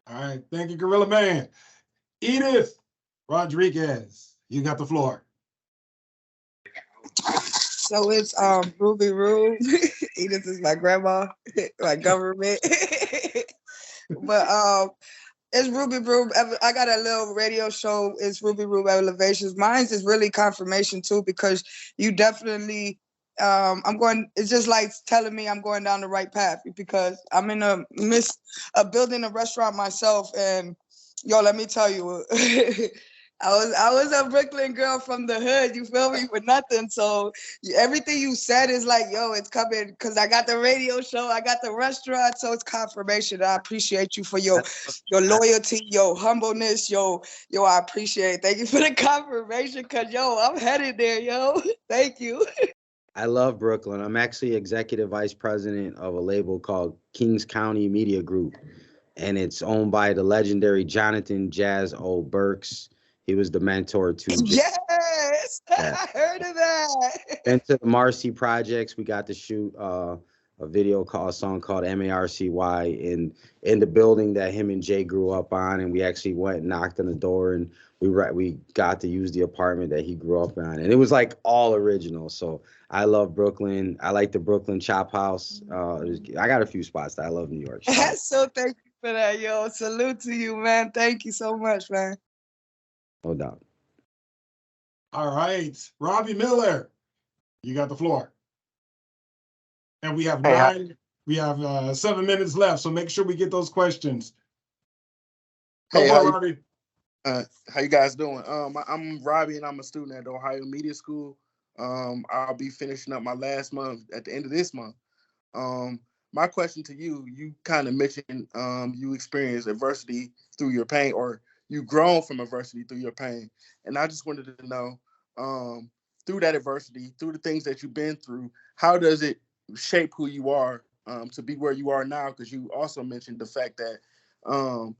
All right. Thank you, Gorilla Man. Edith Rodriguez, you got the floor. So it's Ruby Rube. Edith is my grandma, my government. But it's Ruby Rube. I got a little radio show. It's Ruby Rube Elevations. Mine's is really confirmation too, because you definitely I'm going. It's just like telling me I'm going down the right path because I'm in the midst of building a restaurant myself. And yo, let me tell you, I was a Brooklyn girl from the hood. You feel me? With nothing. So everything you said is like, yo, it's coming because I got the radio show, I got the restaurant, so it's confirmation. I appreciate you for your loyalty, your humbleness, yo. I appreciate it. Thank you for the confirmation, cause yo, I'm headed there, yo. Thank you. I love Brooklyn. I'm actually executive vice president of a label called Kings County Media Group, and it's owned by the legendary Jonathan Jazz O. Burks. He was the mentor to Yes, yeah. I heard of that. And to the Marcy Projects, we got to shoot a song called MARCY in the building that him and Jay grew up on, and we actually went and knocked on the door, and we got to use the apartment that he grew up on, and it was like all original. So I love Brooklyn. I like the Brooklyn Chop House. I got a few spots that I love New York. So thank you for that, yo. Salute to you, man. Thank you so much, man. No doubt. All right, Robbie Miller, you got the floor. And we have we have 7 minutes left, so make sure we get those questions. Go for it, Robbie. How you guys doing? I'm Robbie, and I'm a student at the Ohio Media School. I'll be finishing up my last month at the end of this month. My question to you, you kind of mentioned you experienced adversity through your pain, or you grown from adversity through your pain. And I just wanted to know, through that adversity, through the things that you've been through, how does it shape who you are to be where you are now? Because you also mentioned the fact that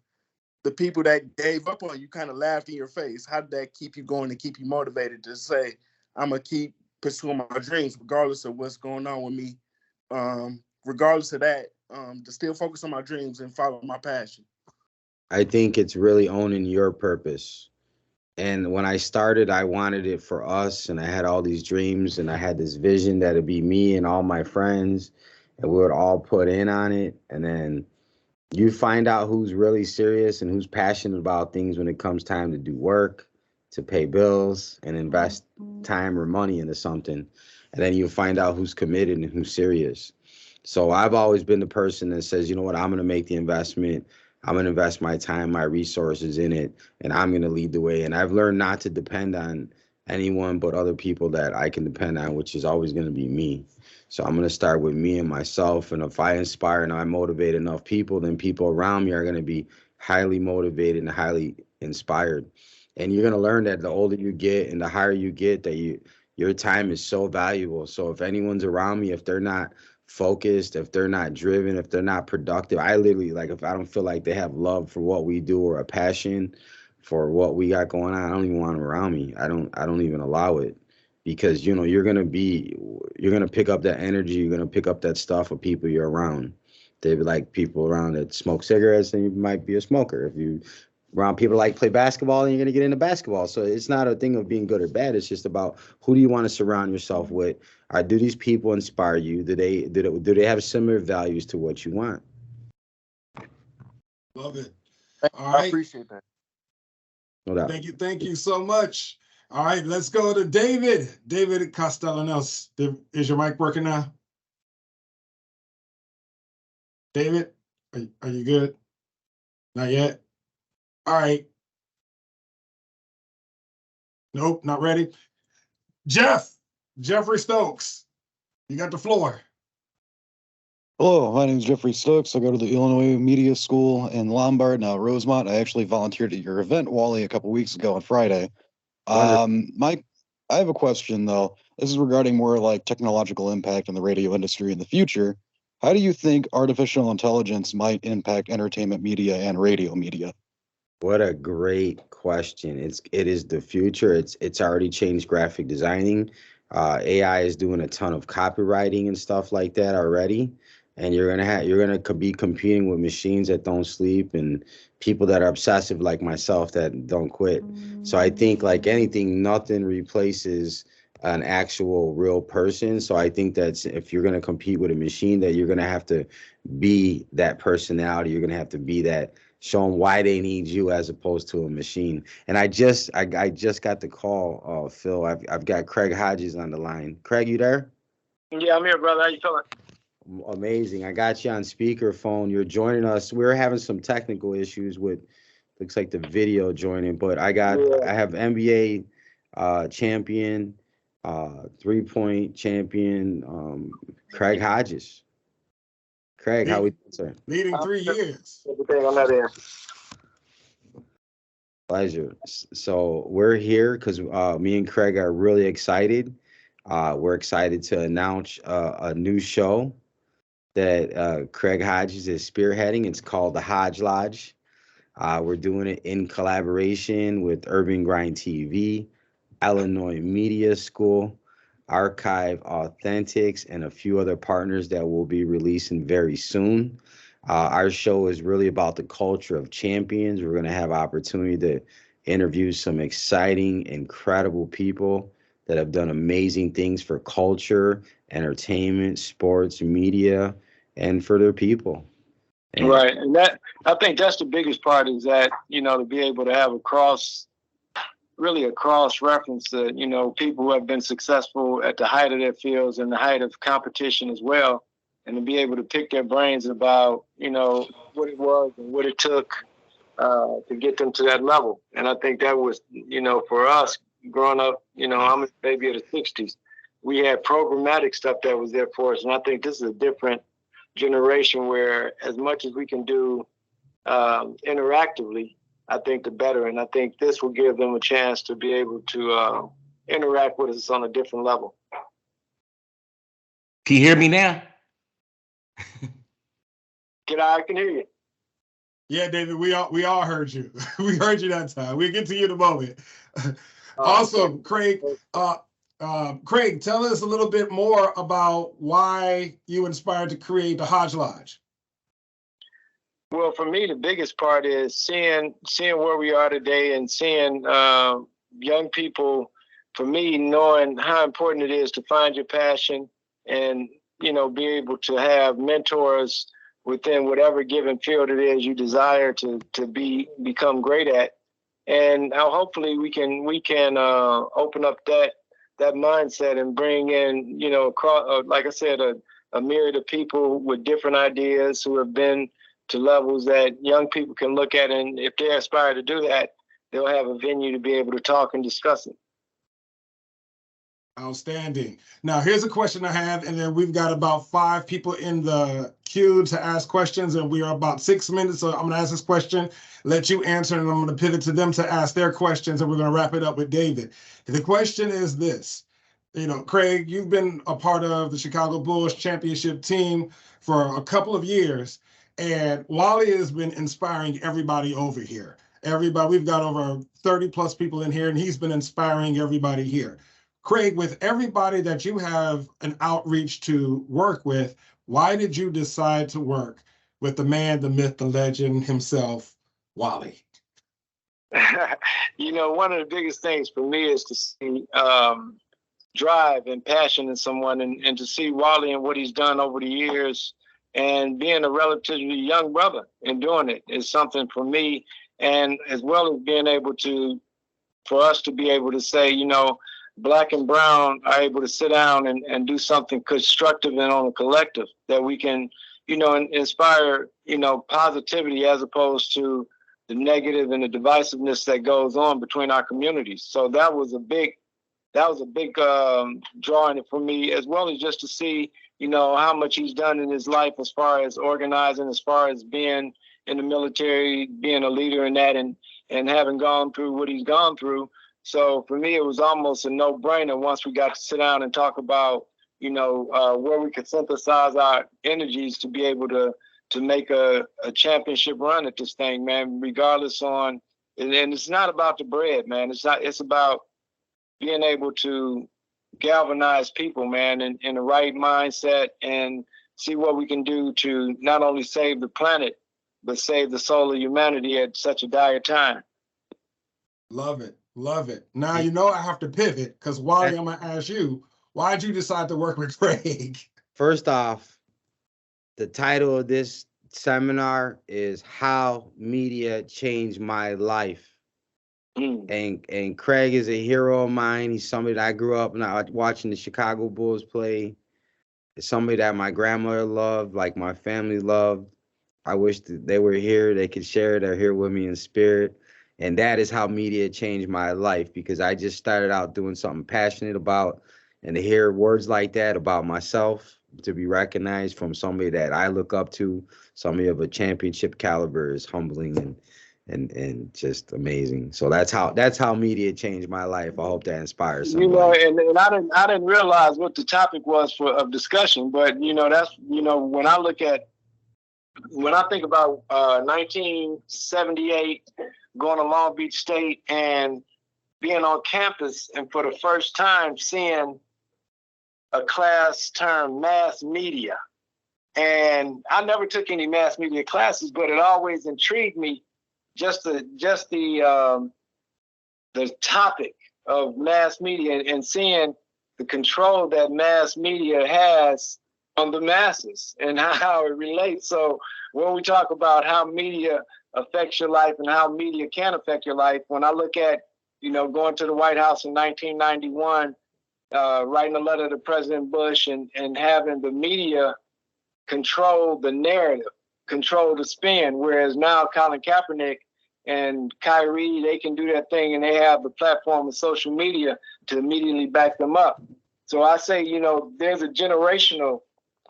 the people that gave up on you kind of laughed in your face. How did that keep you going and keep you motivated to say, I'm going to keep pursuing my dreams regardless of what's going on with me? Regardless of that, to still focus on my dreams and follow my passion. I think it's really owning your purpose. And when I started, I wanted it for us, and I had all these dreams, and I had this vision that it'd be me and all my friends, and we would all put in on it. And then you find out who's really serious and who's passionate about things when it comes time to do work, to pay bills, and invest time or money into something. And then you find out who's committed and who's serious. So I've always been the person that says, you know what, I'm going to make the investment. I'm going to invest my time, my resources in it, and I'm going to lead the way. And I've learned not to depend on anyone but other people that I can depend on, which is always going to be me. So I'm going to start with me and myself. And if I inspire and I motivate enough people, then people around me are going to be highly motivated and highly inspired. And you're going to learn that the older you get and the higher you get, that your time is so valuable. So if anyone's around me, if they're not focused, if they're not driven, if they're not productive, I literally, like, if I don't feel like they have love for what we do or a passion for what we got going on, I don't even want them around me. I don't even allow it, because you're gonna pick up that energy, you're gonna pick up that stuff of people you're around. They be like people around that smoke cigarettes, and you might be a smoker. If you around people like play basketball, and you're going to get into basketball. So it's not a thing of being good or bad. It's just about who do you want to surround yourself with? Do these people inspire you? Do they have similar values to what you want? Love it. All right. I appreciate that. No doubt. Thank you so much. All right, let's go to David. David Castellanos. Is your mic working now? David, are you good? Not yet. All right. Nope, not ready. Jeffrey Stokes, you got the floor. Hello, my name is Jeffrey Stokes. I go to the Illinois Media School in Lombard, now Rosemont. I actually volunteered at your event, Wally, a couple weeks ago on Friday. I have a question, though. This is regarding more like technological impact in the radio industry in the future. How do you think artificial intelligence might impact entertainment media and radio media? What a great question. It is the future. It's already changed graphic designing. AI is doing a ton of copywriting and stuff like that already. And you're gonna be competing with machines that don't sleep and people that are obsessive like myself that don't quit. So I think, like anything, nothing replaces an actual real person. So I think that if you're gonna compete with a machine, that you're gonna have to be that personality. You're gonna have to be that, show them why they need you as opposed to a machine. And I just got the call, Phil. I've got Craig Hodges on the line. Craig, you there? Yeah, I'm here, brother. How you feeling? Amazing. I got you on speakerphone. You're joining us. We're having some technical issues with, looks like the video joining, but I have NBA champion, 3-point champion, Craig Hodges. Craig, how we doing, sir? Leading 3 years. Everything on that end. Pleasure. So we're here because me and Craig are really excited. We're excited to announce a new show that Craig Hodges is spearheading. It's called the Hodge Lodge. We're doing it in collaboration with Urban Grind TV, Illinois Media School, Archive Authentics, and a few other partners that will be releasing very soon. Our show is really about the culture of champions. We're going to have opportunity to interview some exciting, incredible people that have done amazing things for culture, entertainment, sports, media, and for their people. And right. And that, I think that's the biggest part, is that, you know, to be able to have a cross reference to, you know, people who have been successful at the height of their fields and the height of competition as well. And to be able to pick their brains about, you know, what it was and what it took to get them to that level. And I think that was, you know, for us growing up, you know, I'm a baby of the 60s. We had programmatic stuff that was there for us. And I think this is a different generation where, as much as we can do interactively, I think the better. And I think this will give them a chance to be able to interact with us on a different level. Can you hear me now? I can hear you. Yeah, David, we all heard you. We heard you that time. We'll get to you in a moment. Awesome, Craig. Craig, tell us a little bit more about why you inspired to create the Hodge Lodge. Well, for me, the biggest part is seeing where we are today and seeing young people, for me, knowing how important it is to find your passion and, you know, be able to have mentors within whatever given field it is you desire to become great at. And hopefully we can open up that mindset and bring in, you know, like I said, a myriad of people with different ideas who have been to levels that young people can look at. And if they aspire to do that, they'll have a venue to be able to talk and discuss it. Outstanding. Now, here's a question I have, and then we've got about 5 people in the queue to ask questions, and we are about 6 minutes. So I'm going to ask this question, let you answer, and I'm going to pivot to them to ask their questions, and we're going to wrap it up with David. The question is this. You know, Craig, you've been a part of the Chicago Bulls championship team for a couple of years, and Wally has been inspiring everybody over here. Everybody, we've got over 30 plus people in here, and he's been inspiring everybody here. Craig, with everybody that you have an outreach to work with, why did you decide to work with the man, the myth, the legend himself, Wally? You know, one of the biggest things for me is to see drive and passion in someone, and to see Wally and what he's done over the years, and being a relatively young brother and doing it is something for me, and as well as being able to, for us to be able to say, you know, Black and brown are able to sit down and do something constructive and on a collective that we can, you know, inspire, you know, positivity as opposed to the negative and the divisiveness that goes on between our communities. So that was a big drawing for me, as well as just to see, you know, how much he's done in his life as far as organizing, as far as being in the military, being a leader in that, and having gone through what he's gone through. So for me, it was almost a no-brainer once we got to sit down and talk about, you know, where we could synthesize our energies to be able to make a championship run at this thing, man, regardless on, and it's not about the bread, man. It's about being able to galvanize people, man, in the right mindset and see what we can do to not only save the planet, but save the soul of humanity at such a dire time. Love it. Love it. Now, you know, I have to pivot because Wally, I'm going to ask you, why'd you decide to work with Craig? First off, the title of this seminar is How Media Changed My Life. And Craig is a hero of mine. He's somebody that I grew up watching the Chicago Bulls play. somebody that my grandmother loved, like my family loved. I wish that they were here. They could share. They're here with me in spirit. And that is how media changed my life, because I just started out doing something passionate about, and to hear words like that about myself, to be recognized from somebody that I look up to, somebody of a championship caliber, is humbling and just amazing. So that's how media changed my life. I hope that inspires You know, somebody. and I didn't realize what the topic was of discussion, but that's when I think about 1978, going to Long Beach State and being on campus, and for the first time seeing a class termed mass media. And I never took any mass media classes, but it always intrigued me, just the topic of mass media, and seeing the control that mass media has on the masses and how it relates. So when we talk about how media affects your life and how media can affect your life, when I look at, going to the White House in 1991, writing a letter to President Bush, and having the media control the narrative, control the spin, whereas now Colin Kaepernick and Kyrie, they can do that thing, and they have the platform of social media to immediately back them up. So I say, there's a generational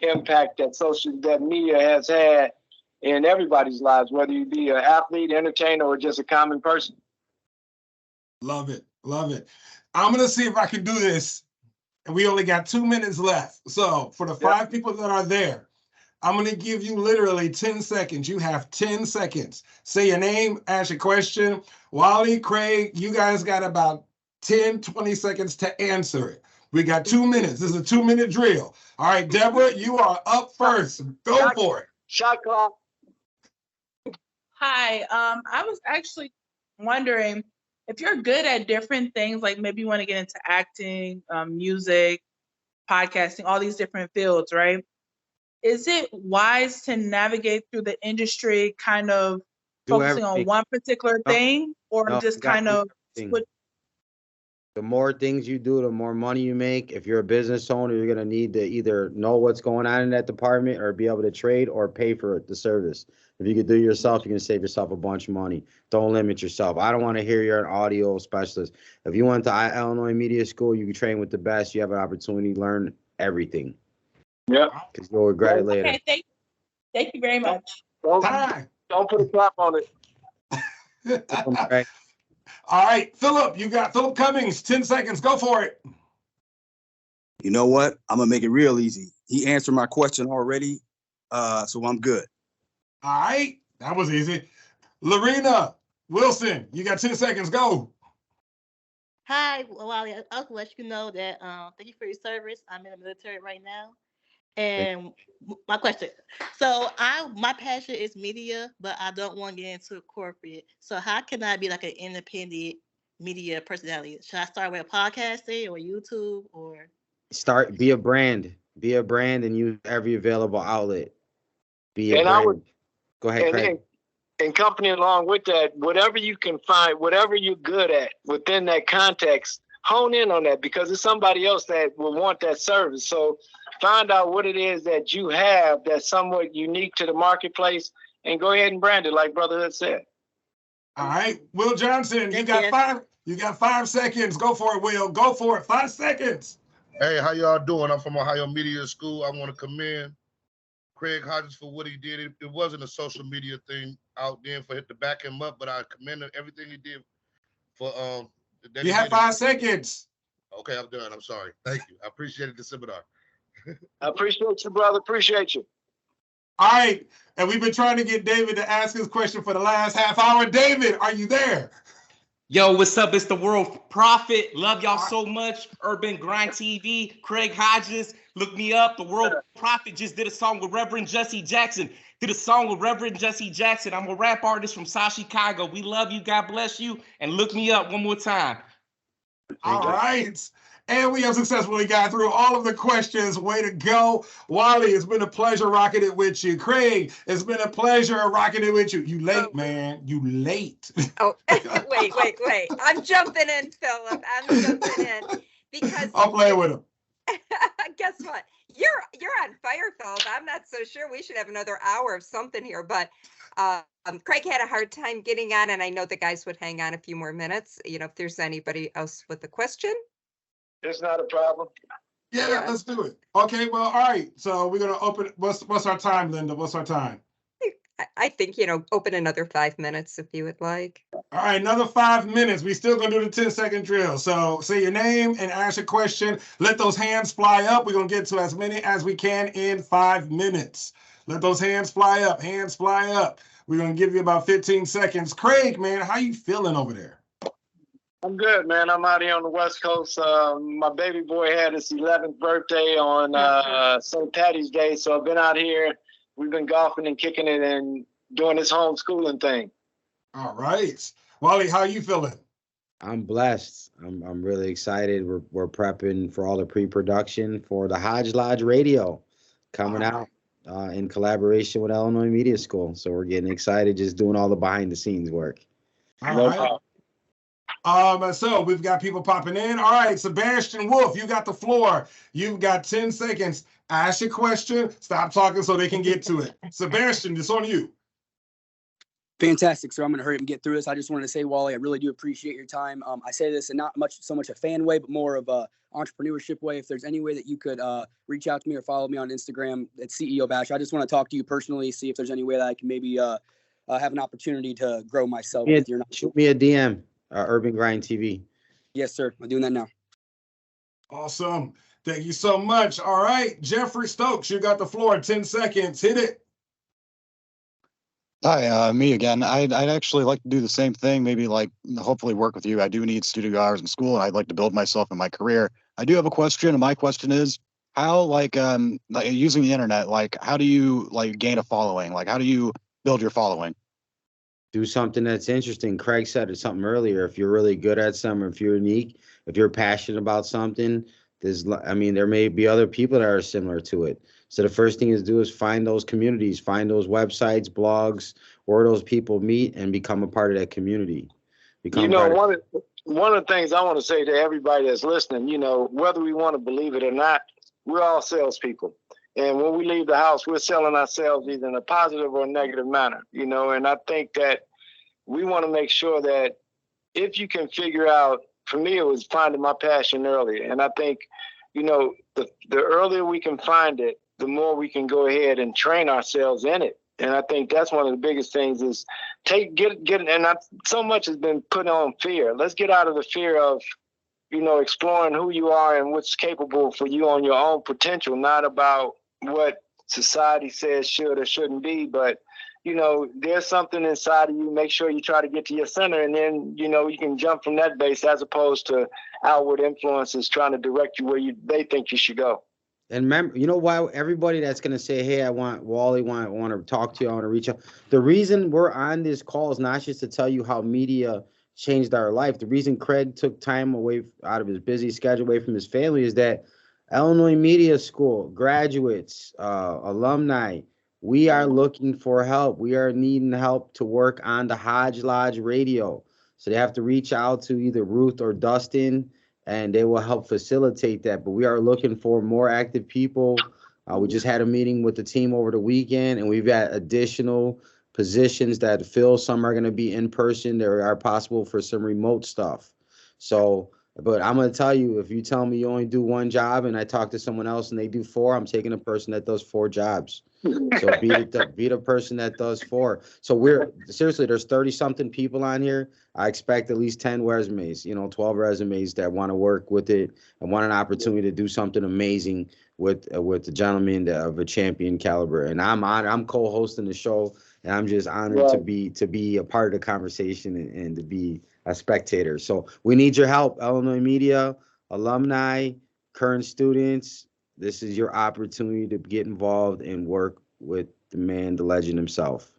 impact that media has had in everybody's lives, whether you be an athlete, entertainer, or just a common person. Love it. Love it. I'm going to see if I can do this. And we only got 2 minutes left. So for the 5 people that are there, I'm going to give you literally 10 seconds. You have 10 seconds. Say your name, ask your question. Wally, Craig, you guys got about 10, 20 seconds to answer it. We got 2 minutes. This is a 2-minute drill. All right, Deborah, you are up first. Go for it. Shot clock. Hi, I was actually wondering if you're good at different things, like maybe you want to get into acting, music, podcasting, all these different fields, right? Is it wise to navigate through the industry kind of focusing on one particular thing, or just kind of switch? The more things you do, the more money you make. If you're a business owner, you're going to need to either know what's going on in that department, or be able to trade, or pay for the service. If you could do it yourself, you can save yourself a bunch of money. Don't limit yourself. I don't want to hear you're an audio specialist. If you went to Illinois Media School, you can train with the best. You have an opportunity to learn everything. Yeah. Because you'll regret it later. Okay, thank you very much. Don't put a cap on it. Right. All right, Philip, you got Philip Cummings, 10 seconds. Go for it. You know what? I'm going to make it real easy. He answered my question already, so I'm good. All right, that was easy. Lorena Wilson, you got 10 seconds. Go. Hi, Wally. I also let you know that thank you for your service. I'm in the military right now. And my question, so my passion is media, but I don't want to get into corporate. So how can I be like an independent media personality? Should I start with podcasting or YouTube, or Be a brand and use every available outlet. Be a And brand. Go ahead, Craig. And company along with that, whatever you can find, whatever you're good at within that context, hone in on that, because it's somebody else that will want that service. So find out what it is that you have that's somewhat unique to the marketplace, and go ahead and brand it, like Brother Hood said. All right, Will Johnson, you got 5 seconds. Go for it, Will. Go for it. 5 seconds. Hey, how y'all doing? I'm from Ohio Media School. I want to commend Craig Hodges for what he did. It wasn't a social media thing out there to back him up, but I commend him everything he did for You have 5 seconds. Okay, I'm done. I'm sorry. Thank you. I appreciated the seminar. I appreciate you, brother. Appreciate you. All right, and we've been trying to get David to ask his question for the last half hour. David, are you there? Yo, what's up? It's the World Prophet. Love y'all so much. Urban Grind TV. Craig Hodges. Look me up. The World Prophet just did a song with Reverend Jesse Jackson. I'm a rap artist from South Chicago. We love you. God bless you. And look me up one more time. All right. And we have successfully got through all of the questions. Way to go. Wally, it's been a pleasure rocking it with you. Craig, it's been a pleasure rocking it with you. You late, man. You late. Oh, wait. I'm jumping in, Philip. I'm jumping in because I'll play with him. Guess what? You're on fire, fellas. I'm not so sure. We should have another hour of something here, but Craig had a hard time getting on, and I know the guys would hang on a few more minutes. You know, if there's anybody else with a question. It's not a problem. Yeah, let's do it. Okay, well, all right. So we're gonna open. What's our time, Linda? What's our time? I think, you know, open another 5 minutes if you would like. All right, another 5 minutes. We still gonna do the 10-second drill. So say your name and ask your question. Let those hands fly up. We're gonna get to as many as we can in 5 minutes. Let those hands fly up. Hands fly up. We're gonna give you about 15 seconds. Craig, man, how you feeling over there? I'm good, man. I'm out here on the West Coast. My baby boy had his 11th birthday on St. Patty's Day, so I've been out here. We've been golfing and kicking it and doing this homeschooling thing. All right. Wally, how you feeling? I'm blessed. I'm really excited. We're prepping for all the pre-production for the Hodge Lodge Radio coming out in collaboration with Illinois Media School. So we're getting excited, just doing all the behind the scenes work. All right. So we've got people popping in. All right, Sebastian Wolf, you got the floor. You've got 10 seconds. Ask your question. Stop talking so they can get to it. Sebastian, it's on you. Fantastic, sir. I'm going to hurry up and get through this. I just wanted to say, Wally, I really do appreciate your time. I say this in not so much a fan way, but more of a entrepreneurship way. If there's any way that you could reach out to me or follow me on Instagram at CEO Bash, I just want to talk to you personally, see if there's any way that I can maybe have an opportunity to grow myself. Shoot me a DM, Urban Grind TV. Yes, sir. I'm doing that now. Awesome. Thank you so much. All right, Jeffrey Stokes, you got the floor. 10 seconds. Hit it. Hi, me again. I'd actually like to do the same thing, maybe like hopefully work with you. I do need studio hours in school, and I'd like to build myself in my career. I do have a question, and my question is, how like using the internet, like how do you like gain a following? Like how do you build your following? Do something that's interesting. Craig said it something earlier. If you're really good at something, if you're unique, if you're passionate about something, there may be other people that are similar to it. So the first thing is find those communities, find those websites, blogs, where those people meet, and become a part of that community. One of the things I want to say to everybody that's listening, whether we want to believe it or not, we're all salespeople. And when we leave the house, we're selling ourselves either in a positive or negative manner, and I think that we want to make sure that if you can figure out, for me, it was finding my passion earlier. And I think, the earlier we can find it, the more we can go ahead and train ourselves in it. And I think that's one of the biggest things is so much has been put on fear. Let's get out of the fear of, exploring who you are and what's capable for you on your own potential, not about what society says should or shouldn't be, but there's something inside of you. Make sure you try to get to your center, and then you can jump from that base as opposed to outward influences trying to direct you where they think you should go. And remember, why everybody that's gonna say, "Hey, I want Wally, want to talk to you, I want to reach out." The reason we're on this call is not just to tell you how media changed our life. The reason Craig took time away out of his busy schedule, away from his family, is that Illinois Media School graduates, alumni, we are looking for help. We are needing help to work on the Hodge Lodge Radio. So they have to reach out to either Ruth or Dustin, and they will help facilitate that. But we are looking for more active people. We just had a meeting with the team over the weekend, and we've got additional positions that fill. Some are going to be in person. There are possible for some remote stuff. So, but I'm going to tell you, if you tell me you only do one job and I talk to someone else and they do 4, I'm taking a person that does 4 jobs. So be the person that does 4. So seriously, there's 30 something people on here. I expect at least 10 resumes, 12 resumes that want to work with it and want an opportunity to do something amazing with the gentleman of a champion caliber. And I'm co-hosting the show, and I'm just honored to be a part of the conversation and to be a spectator. So we need your help, Illinois Media, alumni, current students. This is your opportunity to get involved and work with the man, the legend himself.